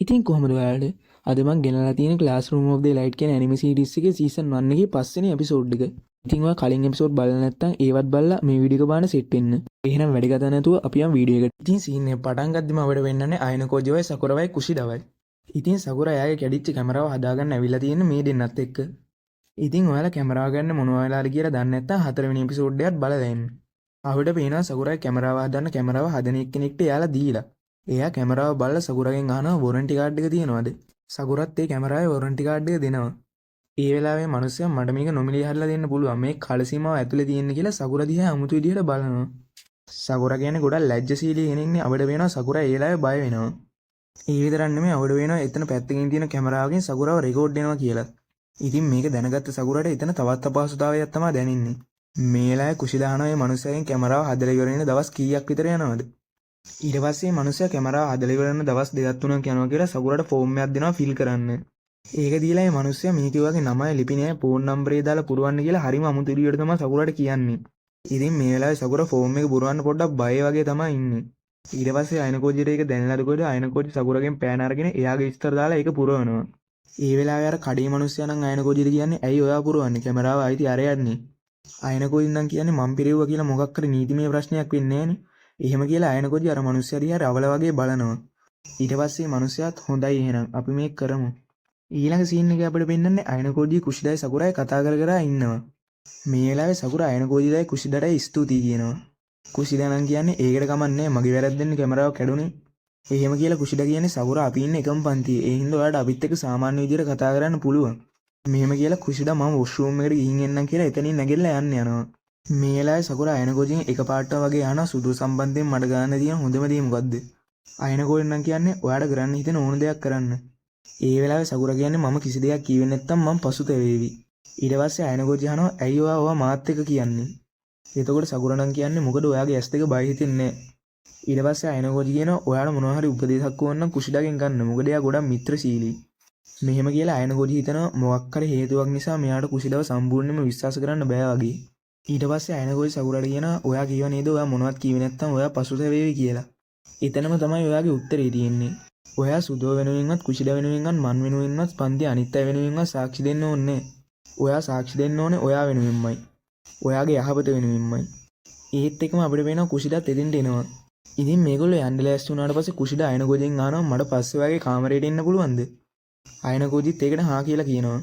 ඉතින් කොහොමද ඔයාලට? අද මම ගෙනලා තියෙන Classroom of the Elite කියන anime series එකේ season 1 එකේ පස්වෙනි episode එක. ඉතින් ඔයා කලින් episode බලලා නැත්නම් ඒවත් බලලා මේ වීඩියෝ එක බලන්න set වෙන්න. එහෙනම් වැඩි කතා නැතුව අපි යමු වීඩියෝ එකට. ඉතින් scene එක පටන් ගද්දිම අපිට වෙන්නන්නේ අයනකෝජිවයි සකුරවයි කුෂිඩවයි. ඉතින් සකුරා එයාගේ කැඩිච්ච කැමරාව හදාගන්න ඇවිල්ලා තියෙන මේ දෙන්නත් එක්ක. ඉතින් ඔයාලා කැමරාව ගන්න මොනවා වෙලාද කියලා දන්නේ නැත්නම් හතරවෙනි episode එකත් බලලා එන්න. අපිට පේනවා සකුරා කැමරාව හදන්න කැමරාව හදන එක්කෙනෙක්ට එයාලා දීලා. එයා කැමරාව බලලා සකුරගෙන් අහනවා වොරන්ටි කාඩ් එක තියෙනවද? සකුරත් ඒ කැමරාවේ වොරන්ටි කාඩ් එක දෙනවා. ඒ වෙලාවේ මිනිස්සයා මට මේක නොමිලේ හදලා දෙන්න පුළුවන්. මේ කලසීමාව ඇතුලේ තියෙන කියලා සකුර දිහා අමුතු විදිහට බලනවා. සකුර කියන්නේ ගොඩක් ලැජ්ජශීලී කෙනෙක්නේ. අපිට වෙනවා සකුර ඒ වෙලාවේ බය වෙනවා. ඒ විතරක් නෙමෙයි අපිට වෙනවා එතන පැත්තකින් තියෙන කැමරාවකින් සකුරව රෙකෝඩ් වෙනවා කියලා. ඉතින් මේක දැනගත්ත සකුරට එතන තවත් අපහසුතාවයක් තමයි දැනෙන්නේ. මේ වෙලාවේ කුෂිදානවා මේ මිනිස්සයාගෙන් කැමරාව හදලා ඉවර වෙන දවස් කීයක් විතර යනවද? ඊට පස්සේ මිනිස්සයා කැමරාව හදලා ඉවර වෙන දවස් දෙකක් තුනක් යනවා කියලා සකුරට ෆෝම් එකක් දෙනවා ෆිල් කරන්න. ඒක දීලා මේ මිනිස්සයා මේ කිව්වාගේ නමයි ලිපිනේ ෆෝන් නම්බරේ දාලා පුරවන්න කියලා හරිම අමුතු විදියට තමයි සකුරට කියන්නේ. ඉතින් මේ වෙලාවේ සකුර ෆෝම් එක පුරවන්න පොඩ්ඩක් බය වගේ තමයි ඉන්නේ. ඊට පස්සේ අයනකෝජිට ඒක දැනලාද කොහෙද අයනකෝජි සකුරගෙන් පෑන අරගෙන එයාගේ විස්තර දාලා ඒක පුරවනවා. ඒ වෙලාවේ අර කඩේ මිනිස්සයා නම් අයනකෝජිට කියන්නේ ඇයි ඔයා පුරවන්නේ කැමරාව අයිති අරයන්නේ. අයනකෝජි නම් කියන්නේ මම් පිරෙව්වා කියලා මොකක් හරි නීතිමය ප්‍රශ්නයක් වෙන්නේ නැහනේ. එහෙම කියලා අයනකෝජි අර මිනිස්සයා දිහා රවල වගේ බලනවා. ඊට පස්සේ මිනිස්සයාත් හොඳයි එහෙනම් අපි මේක කරමු. ඊළඟ සීන් එකේ අපිට පෙන්නන්නේ අයනකෝජි කුෂිදයි සකුරයි කතා කර කර ඉන්නවා. මේ වෙලාවේ සකුර අයනකෝජිදයි කුෂිදටයි ස්තුතියි කියනවා. කුෂිදා නම් කියන්නේ ඒකට කමන්නේ මගේ වැරද්දෙන් කැමරාව කැඩුනේ. එහෙම කියලා කුෂිදා කියන්නේ සකුර අපි ඉන්නේ එකම පන්තියේ. ඒ හින්දා ඔයාලට අපිත් එක්ක සාමාන්‍ය විදිහට කතා කරන්න පුළුවන්. මෙහෙම කියලා කුෂිදා මම වොෂ්රූම් එකට ගිහින් එන්නම් කියලා එතනින් නැගිටලා යනවා. මේ වෙලාවේ සකුර අයනකෝජින් එකපාරට වගේ අහනවා සුදු සම්බන්ධයෙන් මට ගන්න තියෙන හොඳම දේ මොකද්ද? අයනකෝජි නම් කියන්නේ ඔයාලට කරන්න හිතෙන ඕන දෙයක් කරන්න. ඒ වෙලාවේ සකුර කියන්නේ මම කිසි දෙයක් කිව්වේ නැත්තම් මම පසුතැවේවි. ඊට පස්සේ අයනකෝජි අහනවා ඇයි ඔයා මාත් එක්ක කියන්නේ? එතකොට සකුර නම් කියන්නේ මොකද ඔයාගේ ඇස් දෙක බය හිතෙන්නේ නැහැ. ඊට පස්සේ අයනකෝජි කියනවා ඔයාලා මොනවා හරි උපදේශයක් ඕන නම් කුෂිඩාගෙන් ගන්න. මොකද එයා ගොඩක් මිත්‍රශීලී. මෙහෙම කියලා අයනකෝජි හිතනවා මොකක් හරි හේතුවක් නිසා මෙයාට කුෂිඩාව සම්පූර්ණයෙන්ම විශ්වාස කරන්න බෑ වගේ. ඊට පස්සේ අයනකෝජි සකුරට කියනවා ඔයා කියව නේද ඔයා මොනවත් කිව්වේ නැත්තම් ඔයා පසුතැවේවි කියලා. එතනම තමයි ඔයාගේ උත්තරේ තියෙන්නේ. ඔයා සුදෝ වෙනුවෙන්වත් කුෂිඩා වෙනුවෙන්වත් මන් වෙනුවෙන්වත් පන්ති අනිත් අය වෙනුවෙන්වත් සාක්ෂි දෙන්න ඕනේ. ඔයා සාක්ෂි දෙන්න ඕනේ ඔයා වෙනුවෙන්මයි. ඔයාගේ යහපත වෙනුවෙන්මයි. ඒත් එක්කම අපිට වෙනවා කුෂිඩාත් එදින්ට එනවා. ඉතින් මේගොල්ලෝ යන්න ලෑස්ති වුණාට පස්සේ කුෂිඩා අයනකෝජින් අහනවා මට පස්සේ ඔයාගේ කාමරේට එන්න පුළුවන්ද? අයනකෝජිත් ඒකට හා කියලා කියනවා.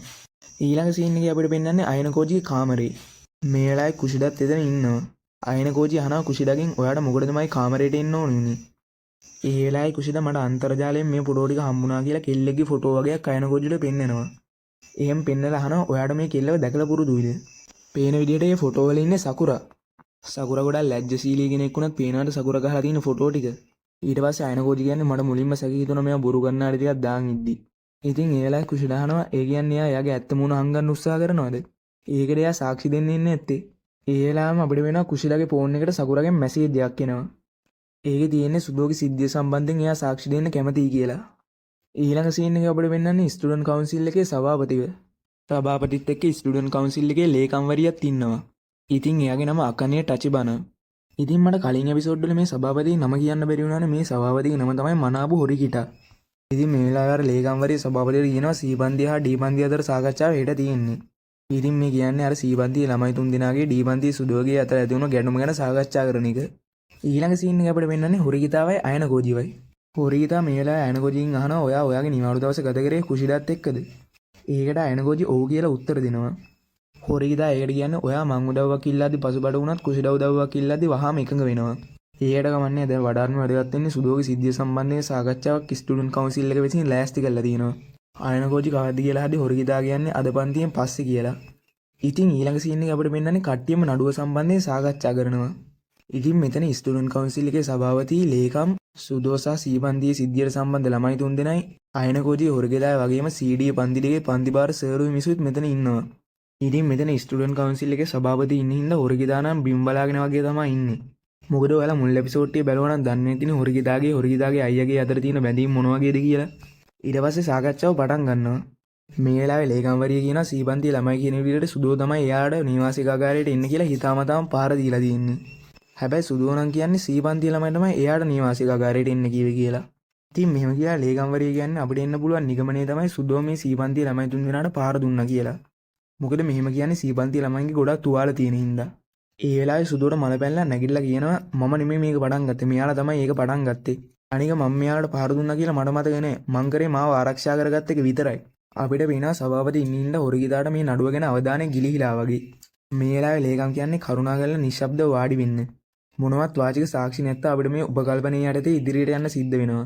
ඊළඟ සීන් එකේ අපිට පෙන්නන්නේ අයනකෝජිගේ කාමරේ. මේ වෙලාවේ කුෂිඩාත් එතන ඉන්නවා. අයනකෝජි අහනවා කුෂිඩාගෙන් ඔයාට මොකටද මයි කාමරේට එන්න ඕනේ? ඒ වෙලාවේ කුෂිඩා මට අන්තර්ජාලයෙන් මේ ෆොටෝ ටික හම්බුණා කියලා කෙල්ලෙක්ගේ ෆොටෝ වගේක් අයනකෝජිට පෙන්නනවා. එහෙම පෙන්නලා අහනවා ඔයාට මේ කෙල්ලව දැකලා පුරුදුයිද? පේන විදිහට මේ ෆොටෝ වල ඉන්නේ සකුරා. සකුරා ගොඩක් ලැජ්ජශීලී කෙනෙක් වුණත් පේනවාට සකුරා ගහලා තියෙන ෆොටෝ ටික. ඊට පස්සේ අයනකෝජි කියන්නේ මට මුලින්ම සැකී හිතුණා මෙයා බොරු ගන්නාට ටිකක් දාන් ඉද්දි. ඉතින් ඒ වෙලාවේ කුෂිඩා අහනවා ඒ කියන්නේ එයාගේ ඇත්ත මූණ හංගන්න උත්සාහ කරනවද? ඒකට එයා සාක්ෂි දෙන්න ඉන්නේ නැත්තේ. ඒ වෙලාවම අපිට වෙනවා කුෂිඩාගේ ෆෝන් එකට සකුරාගෙන් මැසේජ් එකක් එනවා. ඒකේ තියෙන්නේ සුදෝගේ සිද්ධිය සම්බන්ධයෙන් එයා සාක්ෂි දෙන්න කැමතියි කියලා. ඊළඟ සීන් එකේ අපිට වෙන්නන්නේ ස්ටුඩන්ට් කවුන්සිල් එකේ සභාපතිව. සභාපතිත් එක්ක ස්ටුඩන්ට් කවුන්සිල් එකේ ලේකම්වරියක් ඉන්නවා. ඉතින් එයාගේ නම අකනේ ටචිබන. ඉතින් මට කලින් එපිසෝඩ් වල මේ සභාපතිගේ නම කියන්න බැරි වුණානේ මේ සභාපතිගේ නම තමයි මනාබු හොරිකිටා. ඉතින් මේ වෙලාවේ අර ලේකම්වරිය සභාපතිට කියනවා සීබන්දිය හා ඩීබන්දිය අතර සාකච්ඡාව හෙට තියෙන්නේ. ඉතින් මේ කියන්නේ අර සීබන්දියේ ළමයි තුන් දෙනාගේ ඩීබන්දිය සුදෝගේ අතර ඇති වුණු ගැටුම ගැන සාකච්ඡා කරන එක. ඊළඟ සීන් එක අපිට වෙන්නන්නේ හොරිකිතාවයි අයනකෝජිවයි. හොරිකිතා මේ වෙලාවේ අයනකෝජින් අහනවා ඔයා ඔයාගේ නිවාඩු දවසේ ගත කරේ කුෂිඩාත් එක්කද? ඒකට අයනකෝජි ඔව් කියලා උත්තර දෙනවා. හොරිකිතා ඒකට කියන්නේ ඔයා මං උදව්වක් ඉල්ලද්දි පසුබට වුණත් කුෂිඩා උදව්වක් ඉල්ලද්දි වහාම එකඟ වෙනවා. ඒකට කමන්නේ දැන් වඩාත්ම වැදගත් වෙන්නේ සුදෝගේ සිද්ධිය සම්බන්ධයෙන් සාකච්ඡාවක් ස්ටුඩන්ට් කවුන්සිල් එක විසින් ලෑස්ති කරලා තියෙනවා. අයනකෝජි කවද්ද කියලා හදි හොරිකිතා කියන්නේ අද පන්තියෙන් පස්සේ කියලා. ඉතින් ඊළඟ සීන් එකේ අපිට පෙන්නන්නේ කට්ටියම නඩුව සම්බන්ධයෙන් සාකච්ඡා කරනවා. ඉතින් මෙතන ස්ටුඩන්ට් කවුන්සිල් එකේ සභාපති ලේකම් සුදෝසා සීබන්දියේ සිද්ධියට සම්බන්ධ ළමයි තුන් දෙනයි අයනකෝජි හොරිකිතායි වගේම CD පන්ති දෙකේ පන්තිභාර සර්වි මිසුත් මෙතන ඉන්නවා. ඉතින් මෙතන ස්ටුඩන්ට් කවුන්සිල් එකේ සභාපති ඉන්න හින්දා හොරිකිතා නම් බිම් බලාගෙන වගේ තමයි ඉන්නේ. මොකද ඔයාලා මුල් එපිසෝඩ් එකේ බැලුවා නම් දන්නේ නැතිනේ හොරිකිතාගේ අයියාගේ අතර තියෙන බැඳීම් මොන වගේද කියලා. ඊට පස්සේ සාකච්ඡාව පටන් ගන්නවා. මේ වෙලාවේ ලේකම්වරිය කියනවා සීබන්තිය ළමයි කියන විදිහට සුදෝ තමයි එයාට නිවාසිකාගාරයට එන්න කියලා හිතාමතාම පාර දීලා තියෙන්නේ. හැබැයි සුදෝ නම් කියන්නේ සීබන්තිය ළමයි තමයි එයාට නිවාසිකාගාරයට එන්න කිව්වේ කියලා. ඉතින් මෙහෙම කියලා ලේකම්වරිය කියන්නේ අපිට එන්න පුළුවන් නිගමනය තමයි සුදෝ මේ සීපන්තිය ළමයි තුන් දෙනාට පාර දුන්නා කියලා. මොකද මෙහෙම කියන්නේ සීපන්තිය ළමයින්ගේ ගොඩක් තුවාල තියෙන හින්දා. ඒ වෙලාවේ සුදෝට මල පැනලා නැගිටලා කියනවා මම නෙමෙයි මේක පටන් ගත්තේ. මෙයාලා තමයි ඒක පටන් ගත්තේ. අනික මම මෙයාලට පාර දුන්නා කියලා මට මතක නෑ. මං කරේ මාව ආරක්ෂා කරගත්ත එක විතරයි. අපිට පේනවා සභාපති ඉන්න හොරගිතාට මේ නඩුව ගැන අවධානය ගිලිහිලා වගේ. මේ වෙලාවේ ලේකම් කියන්නේ කරුණාකරලා නිශ්ශබ්දව වාඩි වෙන්න. මොනවත් වාචික සාක්ෂි නැත්නම් අපිට මේ උපකල්පනයේ යටතේ ඉදිරියට යන්න සිද්ධ වෙනවා.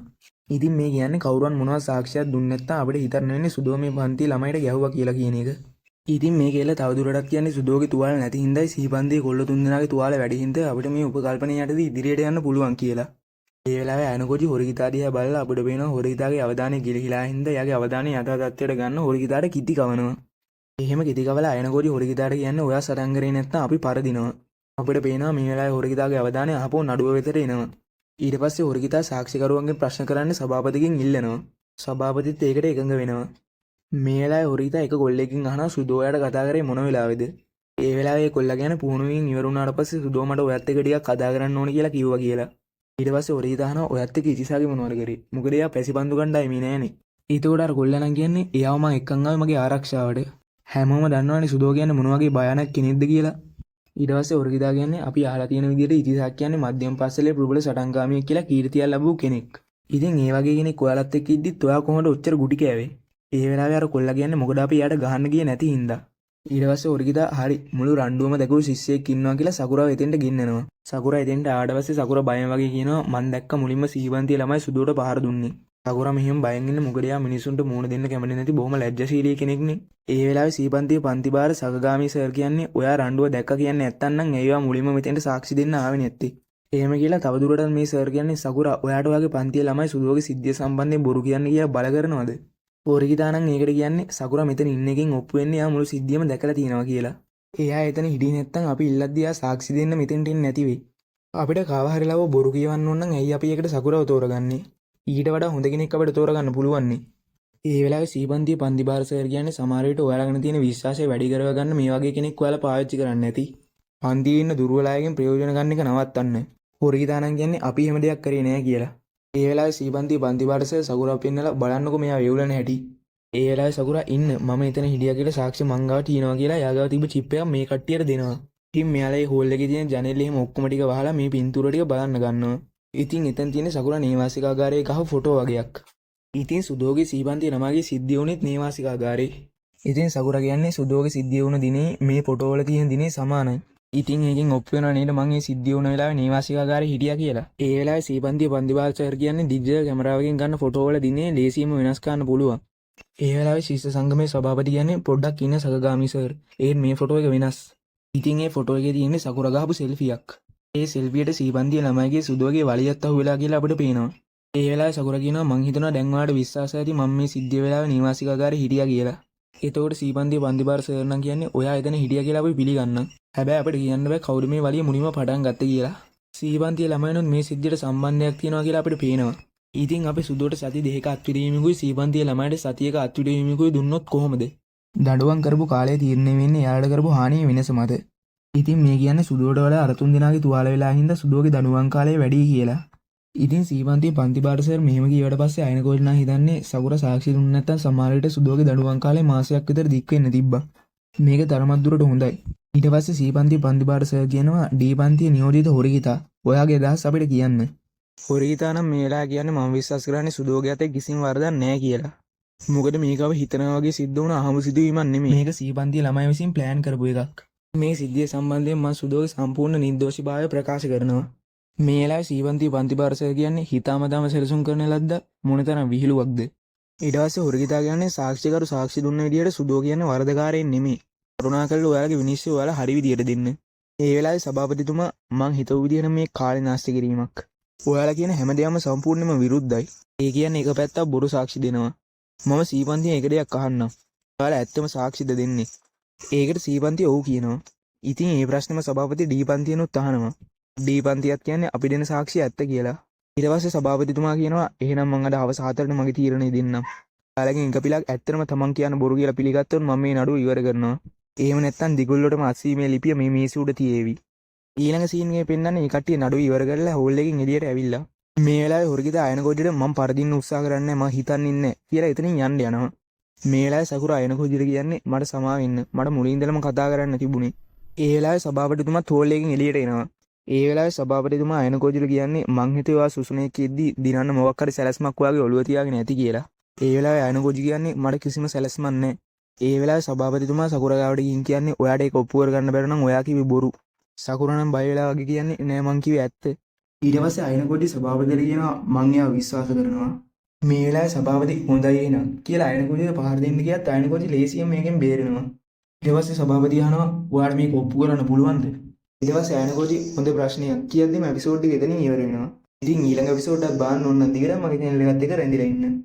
ඉතින් මේ කියන්නේ කවුරුන් මොනවත් සාක්ෂියක් දුන්නේ නැත්නම් අපිට හිතන්න වෙන්නේ සුදෝ මේ පන්ති ළමයිට ගැහුවා කියලා කියන එක. ඉතින් මේ කියලා තවදුරටත් කියන්නේ සුදෝගේ තුවාල නැති හින්දායි සීපන්තියේ කොල්ල තුන් දෙනාගේ තුවාල වැඩි හින්දා අපිට මේ උපකල්පනයේ යටතේ ඉදිරියට යන්න පුළුවන් කියලා. ඒ වෙලාවේ අයනකොජි හොරගිතා දිහා බලලා අපිට පේනවා හොරගිතාගේ අවධානය ගිලිහිලා හින්දා එයාගේ අවධානය යථා තත්ත්වයට ගන්න හොරගිතාට කිති කවනවා. එහෙම කිති කවලා අයනකොජි හොරගිතාට කියන්නේ ඔයා සටන් කරේ නැත්නම් අපි පරදිනවා. අපිට පේනවා මේ වෙලාවේ හොරගිතාගේ අවධානය ආපහු නඩුව වෙතට එනවා. ඊට පස්සේ හොරගිතා සාක්ෂිකරුවන්ගෙන් ප්‍රශ්න කරන්න සභාපතිගෙන් ඉල්ලනවා. සභාපතිත් ඒකට එකඟ වෙනවා. මේ වෙලාවේ හොරගිතා එක කොල්ලෙක්ගෙන් අහනවා සුදෝයාට කතා කරේ මොන වෙලාවේද? ඒ වෙලාවේ කොල්ලා කියන්නේ පුහුණුවෙන් ඉවර වුණාට පස්සේ සුදෝ මට ඔයත් එක්ක ටිකක් කතා කරන්න ඕනේ කියලා කිව්වා කියලා. ඊට පස්සේ හොරගිතා අහනවා ඔයත් එක්ක ඉතිසාගේ මොනවද කරේ? මොකද එයා පැසිපන්දු ගණ්ඩායි මේ නෑනේ. ඊටකොට අර කොල්ලා නම් කියන්නේ එයාව මං එක්කන් ආවේ මගේ ආරක්ෂාවට. හැමෝම දන්නවනේ සුදෝ කියන්නේ මොන වගේ භයානක කෙනෙක්ද කියලා. ඊට පස්සේ හොරගිතා කියන්නේ අපි අහලා තියෙන විදිහට ඉතිසාක් කියන්නේ මධ්‍යම පස්සලේ ප්‍රබල සටන්කාමියෙක් කියලා කීර්තියක් ලැබුව කෙනෙක්. ඉතින් ඒ වගේ කෙනෙක් ඔයාලත් එක්ක ඉද්දිත් ඔයා කොහොමද ඔච්චර ගුටි කෑවේ? ඒ වෙලාවේ අර කොල්ලා කියන්නේ මොකද අපි යාට ගහන්න ගියේ නැති හින්දා. ඊට පස්සේ හොරගිතා හරි මුළු රණ්ඩුවම දැකපු ශිෂ්‍යයෙක් ඉන්නවා කියලා සකුරාව එතෙන්ට ගෙන්නනවා. සකුරා එතෙන්ට ආවට පස්සේ සකුරා බයෙන් වගේ කියනවා මං දැක්ක මුලින්ම සීපන්තිය ළමයි සුදුවට පහර දුන්නේ. සකුරා මෙහෙම බයෙන් ඉන්න මොකද යා මිනිසුන්ට මූණ දෙන්න කැමති නැති බොහොම ලැජ්ජාශීලී කෙනෙක්නේ. ඒ වෙලාවේ සීපන්තියේ පන්තිබාර සගගාමී සර් කියන්නේ ඔයා රණ්ඩුව දැක්ක කියන්නේ නැත්තම් නම් ඒවා මුලින්ම මෙතෙන්ට සාක්ෂි දෙන්න ආවේ නැත්තේ. එහෙම කියලා තවදුරටත් මේ සර් කියන්නේ සකුරා ඔයාට ඔයාගේ පන්තියේ ළමයි සුදුවගේ සිද්ධිය සම්බන්ධයෙන් බොරු කියන්නේ කියලා බල කරනවද? හොරගිතා නම් ඒකට කියන්නේ සකුරා මෙතන ඉන්න එකෙන් ඔප්පු වෙන්නේ යා මුළු සිද්ධියම දැකලා තියෙනවා කියලා. එයා එතන හිටියේ නැත්තම් අපි ඉල්ලද්දී යා සාක්ෂි දෙන්න මෙතෙන්ට එන්නේ නැති වෙයි. අපිට කාව හරි ලාව බොරු කියවන්න ඕන නම් ඇයි අපි ඒකට සකුරාව තෝරගන්නේ? ඊට වඩා හොඳ කෙනෙක් අපිට තෝරගන්න පුළුවන් නේ. ඒ වෙලාවේ සීපන්තියේ පන්තිබාර සර් කියන්නේ සමහර විට ඔයාලා ගැන තියෙන විශ්වාසය වැඩි කරව ගන්න මේ වගේ කෙනෙක් ඔයාලා පාවිච්චි කරන්නේ නැති. පන්තියේ ඉන්න දුර්වල අයගෙන් ප්‍රයෝජන ගන්න එක නවත්තන්න. හොරගිතා නම් කියන්නේ අපි එහෙම දෙයක් කරේ නෑ කියලා. ඒ වෙලාවේ සීපන්තියේ පන්තිබාර සර් සකුරා පෙන්නලා බලන්නකො මෙයා වේවුලන හැටි. ඒ වෙලාවේ සකුරා ඉන්න මම එතන හිටියා කියලා සාක්ෂි මංගාව තියනවා කියලා යාගාව තිබ්බ චිප් එක මේ කට්ටියට දෙනවා. ඉතින් මෙයාලා ඒ හෝල් එකේ තියෙන ජනෙල් එහෙම ඔක්කොම ටික වහලා මේ පින්තූර ටික බලන්න ගන්නවා. ඉතින් එතන තියෙන සකුරා නේවාසිකාගාරයේ ගහ ෆොටෝ වගේක්. ඉතින් සුදෝගේ සීපන්තියේ ළමයිගේ සිද්ධිය වුණෙත් නේවාසිකාගාරේ. ඉතින් සකුරා කියන්නේ සුදෝගේ සිද්ධිය වුණ දිනේ මේ ෆොටෝ වල තියෙන දිනේ සමානයි. ඉතින් ඒකෙන් ඔප්පු වෙනවා නේද මං මේ සිද්ධිය වුණ වෙලාවේ නේවාසිකාගාරේ හිටියා කියලා. ඒ වෙලාවේ සීපන්තියේ පන්තිබාර සර් කියන්නේ ඩිජිටල් කැමරාවකින් ගන්න ෆොටෝ වල දිනේ ලේසියෙන්ම වෙනස් කරන්න පුළුවන්. ඒ වෙලාවේ ශිෂ්‍ය සංගමේ සභාපති කියන්නේ පොඩ්ඩක් ඉන්න සගගාමී සර්. ඒත් මේ ෆොටෝ එක වෙනස්. ඉතින් ඒ ෆොටෝ එකේ තියෙන්නේ සකුරා ගහපු සෙල්ෆියක්. ඒ සෙල්ෆියට සීපන්තියේ ළමයිගේ සුදෝගේ වලියත් අහුවෙලා කියලා අපිට පේනවා. ඒ වෙලාවේ සකුරා කියනවා මං හිතනවා දැන් ඔයාලට විශ්වාසය ඇති මම මේ සිද්ධිය වෙලාවේ නිවාසිකාගාරේ හිටියා කියලා. එතකොට සීපන්තියේ පන්තිබාර සර් නම් කියන්නේ ඔයා එතන හිටියා කියලා අපි පිළිගන්නම්. හැබැයි අපිට කියන්න බෑ කවුද මේ වලිය මුලින්ම පටන් ගත්තේ කියලා. සීපන්තියේ ළමයිනුත් මේ සිද්ධියට සම්බන්ධයක් තියෙනවා කියලා අපිට පේනවා. ඉතින් අපි සුදුවට සති දෙකක අත්විඳීමකුයි සීපන්තියේ ළමයිට සතියක අත්විඳීමකුයි දුන්නොත් කොහොමද? දඩුවම් කරපු කාලය තීරණය වෙන්නේ යාළුවට කරපු හානිය වෙනස මත. ඉතින් මේ කියන්නේ සුදුවට වඩා අර තුන් දෙනාගේ තුවාල වෙලා හින්දා සුදුවගේ දඩුවම් කාලය වැඩි කියලා. ඉතින් සීපන්තියේ පන්තිබාර සර් මෙහෙම කිව්වට පස්සේ අයනකෝල් නම් හිතන්නේ සකුරා සාක්ෂි දුන්නේ නැත්නම් සමහර විට සුදුවගේ දඩුවම් කාලේ මාසයක් විතර දික් වෙන්න තිබ්බා. මේක තරමක් දුරට හොඳයි. ඊට පස්සේ සීපන්තියේ පන්තිබාර සර් කියනවා ඩී පන්තියේ නියෝජිත හොරගිතා ඔයාගේ අදහස් අපිට කියන්න. හොරගිතා නම් මේ වෙලාව කියන්නේ මම විශ්වාස කරන්නේ සුදුවගේ අතේ කිසිම වරදක් නැහැ කියලා. මොකද මේකව හිතනවා වගේ සිද්ධ වුණ අහමු සිදුවීමක් නෙමෙයි. මේක සීපන්තියේ ළමයි විසින් ප්ලෑන් කරපු එකක්. මේ සිද්ධිය සම්බන්ධයෙන් මම සුදුවගේ සම්පූර්ණ නිර්දෝෂීභාවය ප්‍රකාශ කරනවා. මේ වෙලාවේ සීපන්තියේ පන්තිබාර සර් කියන්නේ හිතාමතාම සැලසුම් කරන ලද්ද මොනතරම් විහිළුවක්ද. ඊට පස්සේ හොරගිතා කියන්නේ සාක්ෂිකරු සාක්ෂි දුන්න විදියට සුදුව කියන්නේ වරදකාරයෙක් නෙමෙයි. කරුණාකරලා ඔයාලගේ විනිශ්චය ඔයාලා හරි විදියට දෙන්න. ඒ වෙලාවේ සභාපතිතුමා මං හිතුව විදියට මේ කාලේ නාස්ති කිරීමක්. ඔයාලා කියන හැමදේම සම්පූර්ණයෙන්ම විරුද්ධයි. ඒ කියන්නේ එක පැත්තක් බොරු සාක්ෂි දෙනවා. මම සීපන්තියෙන් එක දෙයක් අහන්නම්. ඔයාලා ඇත්තම සාක්ෂිද දෙන්නේ? ඒකට සීපන්තිය ඔව් කියනවා. ඉතින් මේ ප්‍රශ්නෙම සභාපති ඩී පන්තියනොත් අහනවා. ඩී පන්තියත් කියන්නේ අපි දෙන සාක්ෂිය ඇත්ත කියලා. ඊට පස්සේ සභාපතිතුමා කියනවා එහෙනම් මං අද හවස 4ට මගේ තීරණය දෙන්නම්. ඔයාලගෙන් එක පිළක් ඇත්තටම තමන් කියන බොරු කියලා පිළිගත්තොත් මම මේ නඩුව ඉවර කරනවා. එහෙම නැත්නම් දිගුල්ලටම අසීමේ ලිපිය මේ මේසෙ උඩ තියේවි. ඊළඟ සීන් එකේ පෙන්නන්නේ මේ කට්ටිය නඩුව ඉවර කරලා හෝල් එකකින් එළියට ඇවිල්ලා මේ වෙලාවේ හොරගිත අයනකොජිට මම පරදින්න උත්සාහ කරන්නේ මම හිතන්නේ ඉන්නේ කියලා එතනින් යන්න යනවා. මේ වෙලාවේ සකුර අයනකොජිට කියන්නේ මට සමාව වෙන්න. මට මුලින් ඉඳලම කතා කරන්න තිබුණේ. ඒ වෙලාවේ සභාපතිතුමා තෝල් එකකින් එළියට එනවා. ඒ වෙලාවේ සභාපතිතුමා අයනකොජිට කියන්නේ මං හිතුවේ ඔයා සුසුනේක ඉද්දි දිනන්න මොකක් හරි සැලැස්මක් ඔයාගේ ඔළුව තියාගෙන ඇති කියලා. ඒ වෙලාවේ අයනකොජි කියන්නේ මට කිසිම සැලැස්මක් නැහැ. ඒ වෙලාවේ සභාපතිතුමා සකුර ගාවට ගිහින් කියන්නේ ඔයාට ඒක ඔප්පු කරගන්න බැර නම් ඔයා කිව්වේ බොරු. සකුර නම් බය වෙලා වගේ කියන්නේ නෑ මං කිව්වේ ඇත්ත. ඊට පස්සේ අයනකොඩි සභාපතිට කියනවා මං එයාව විශ්වාස කරනවා. මේ වෙලාවේ සභාපති හොඳයි එහෙනම් කියලා අයනකොඩිට පහර දෙන්න ගියත් අයනකොඩි ලේසියෙන් මේකෙන් බේරෙනවා. ඊට පස්සේ සභාපති අහනවා ඔයාලට මේක ඔප්පු කරන්න පුළුවන්ද? ඊට පස්සේ අයනකොඩි හොඳ ප්‍රශ්නයක් කියද්දිම එපිසෝඩ් එක එතනින් ඉවර වෙනවා. ඉතින් ඊළඟ එපිසෝඩ් එකක් බලන්න ඕන නම් දිගටම මගේ channel එකත් එක්ක රැඳිලා ඉන්න.